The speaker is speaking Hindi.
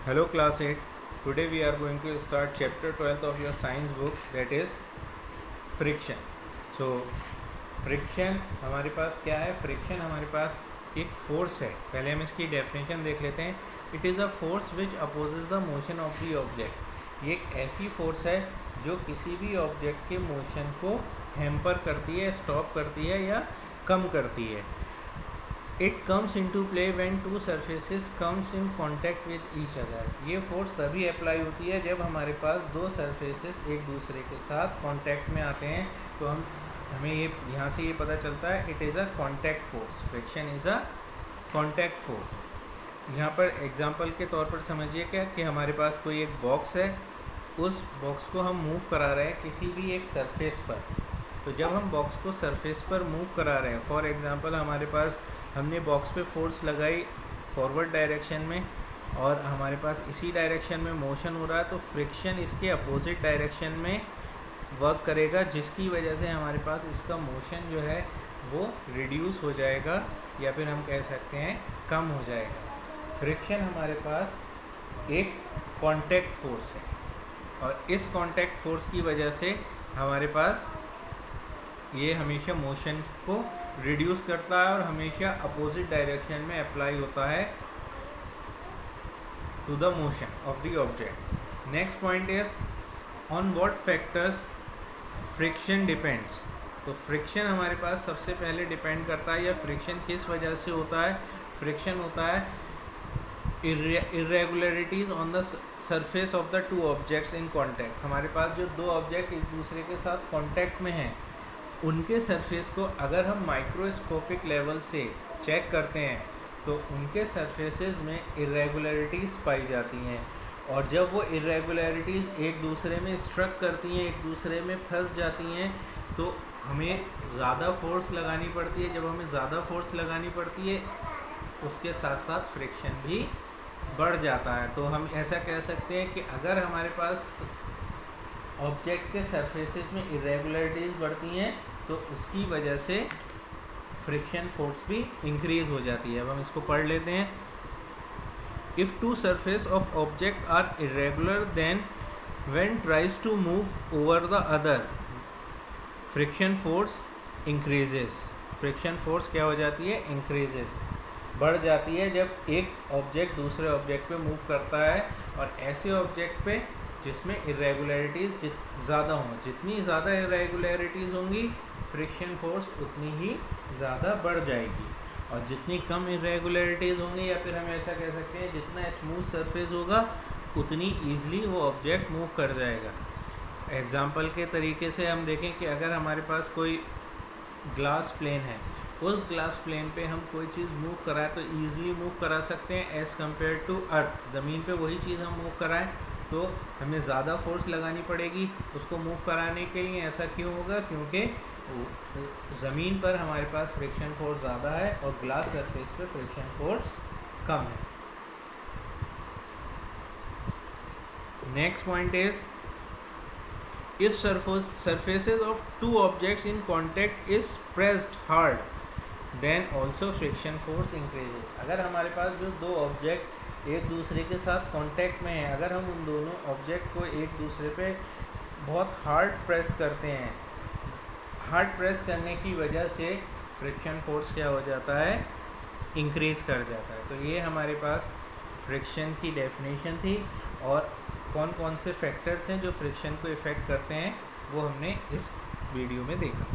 Hello class 8. Today we are going to start chapter 12th of your science book, that is friction. So friction हमारे पास क्या है? friction हमारे पास एक फोर्स है. पहले हम इसकी डेफिनेशन देख लेते हैं. It is a force which opposes the motion of the object. ये एक ऐसी फोर्स है जो किसी भी ऑब्जेक्ट के मोशन को हैम्पर करती है, स्टॉप करती है या कम करती है. It comes in to play when two surfaces comes in contact with each other. ये फोर्स तभी अप्लाई होती है जब हमारे पास दो सर्फेसिस एक दूसरे के साथ कॉन्टैक्ट में आते हैं. तो हमें ये यहाँ से ये पता चलता है it is a contact force. Friction is a contact force. यहाँ पर एग्जांपल के तौर पर समझिए क्या कि हमारे पास कोई एक बॉक्स है, उस बॉक्स को हम मूव करा रहे हैं किसी भी एक सरफेस पर. तो जब हम बॉक्स को सरफेस पर मूव करा रहे हैं, फॉर एग्जांपल हमारे पास हमने बॉक्स पे फोर्स लगाई फॉरवर्ड डायरेक्शन में और हमारे पास इसी डायरेक्शन में मोशन हो रहा है, तो फ्रिक्शन इसके अपोजिट डायरेक्शन में वर्क करेगा, जिसकी वजह से हमारे पास इसका मोशन जो है वो रिड्यूस हो जाएगा या फिर हम कह सकते हैं कम हो जाएगा. फ्रिक्शन हमारे पास एक कॉन्टैक्ट फोर्स है और इस कॉन्टैक्ट फोर्स की वजह से हमारे पास ये हमेशा मोशन को रिड्यूस करता है और हमेशा अपोजिट डायरेक्शन में अप्लाई होता है to the motion of the object. Next point is on what factors friction depends. तो फ्रिक्शन हमारे पास सबसे पहले डिपेंड करता है या फ्रिक्शन किस वजह से होता है. फ्रिक्शन होता है irregularities on the surface of the two objects in contact. हमारे पास जो दो ऑब्जेक्ट एक दूसरे के साथ कॉन्टैक्ट में हैं, उनके सरफेस को अगर हम माइक्रोस्कोपिक लेवल से चेक करते हैं तो उनके सरफेसेस में इरेगुलरिटीज़ पाई जाती हैं. और जब वो इरेगुलरिटीज़ एक दूसरे में स्ट्रक करती हैं, एक दूसरे में फंस जाती हैं, तो हमें ज़्यादा फोर्स लगानी पड़ती है. जब हमें ज़्यादा फोर्स लगानी पड़ती है उसके साथ साथ फ्रिक्शन भी बढ़ जाता है. तो हम ऐसा कह सकते हैं कि अगर हमारे पास ऑब्जेक्ट के सरफेसेस में इरेगुलरिटीज़ बढ़ती हैं तो उसकी वजह से फ्रिक्शन फोर्स भी इंक्रीज़ हो जाती है. अब हम इसको पढ़ लेते हैं. If two surface of object are irregular then when tries to move over the other friction force increases. Friction force क्या हो जाती है? इंक्रीजेस, बढ़ जाती है जब एक ऑब्जेक्ट दूसरे ऑब्जेक्ट पे मूव करता है और ऐसे ऑब्जेक्ट पे जिसमें इरेगुलरिटीज़ ज़्यादा हों. जितनी ज़्यादा इरेगुलरिटीज़ होंगी फ्रिक्शन फोर्स उतनी ही ज़्यादा बढ़ जाएगी और जितनी कम इरेगुलरिटीज़ होंगी या फिर हम ऐसा कह सकते हैं जितना स्मूथ सरफेस होगा उतनी ईज़िली वो ऑब्जेक्ट मूव कर जाएगा. एग्जांपल के तरीके से हम देखें कि अगर हमारे पास कोई ग्लास प्लेन है, उस ग्लास प्लेन पे हम कोई चीज़ मूव कराएं तो ईज़िली मूव करा सकते हैं एज़ कम्पेयर टू अर्थ. ज़मीन पे वही चीज़ हम मूव कराएं तो हमें ज़्यादा फोर्स लगानी पड़ेगी उसको मूव कराने के लिए. ऐसा क्यों होगा? क्योंकि ज़मीन पर हमारे पास फ्रिक्शन फोर्स ज़्यादा है और ग्लास सरफेस पे फ्रिक्शन फोर्स कम है. Next point is if surfaces of two objects in contact is pressed hard then also friction force increases. अगर हमारे पास जो दो ऑब्जेक्ट एक दूसरे के साथ कांटेक्ट में हैं, अगर हम उन दोनों ऑब्जेक्ट को एक दूसरे पे बहुत हार्ड प्रेस करते हैं, हार्ड प्रेस करने की वजह से फ्रिक्शन फोर्स क्या हो जाता है? इंक्रीज़ कर जाता है. तो ये हमारे पास फ्रिक्शन की डेफिनेशन थी और कौन कौन से फैक्टर्स हैं जो फ्रिक्शन को इफ़ेक्ट करते हैं वो हमने इस वीडियो में देखा.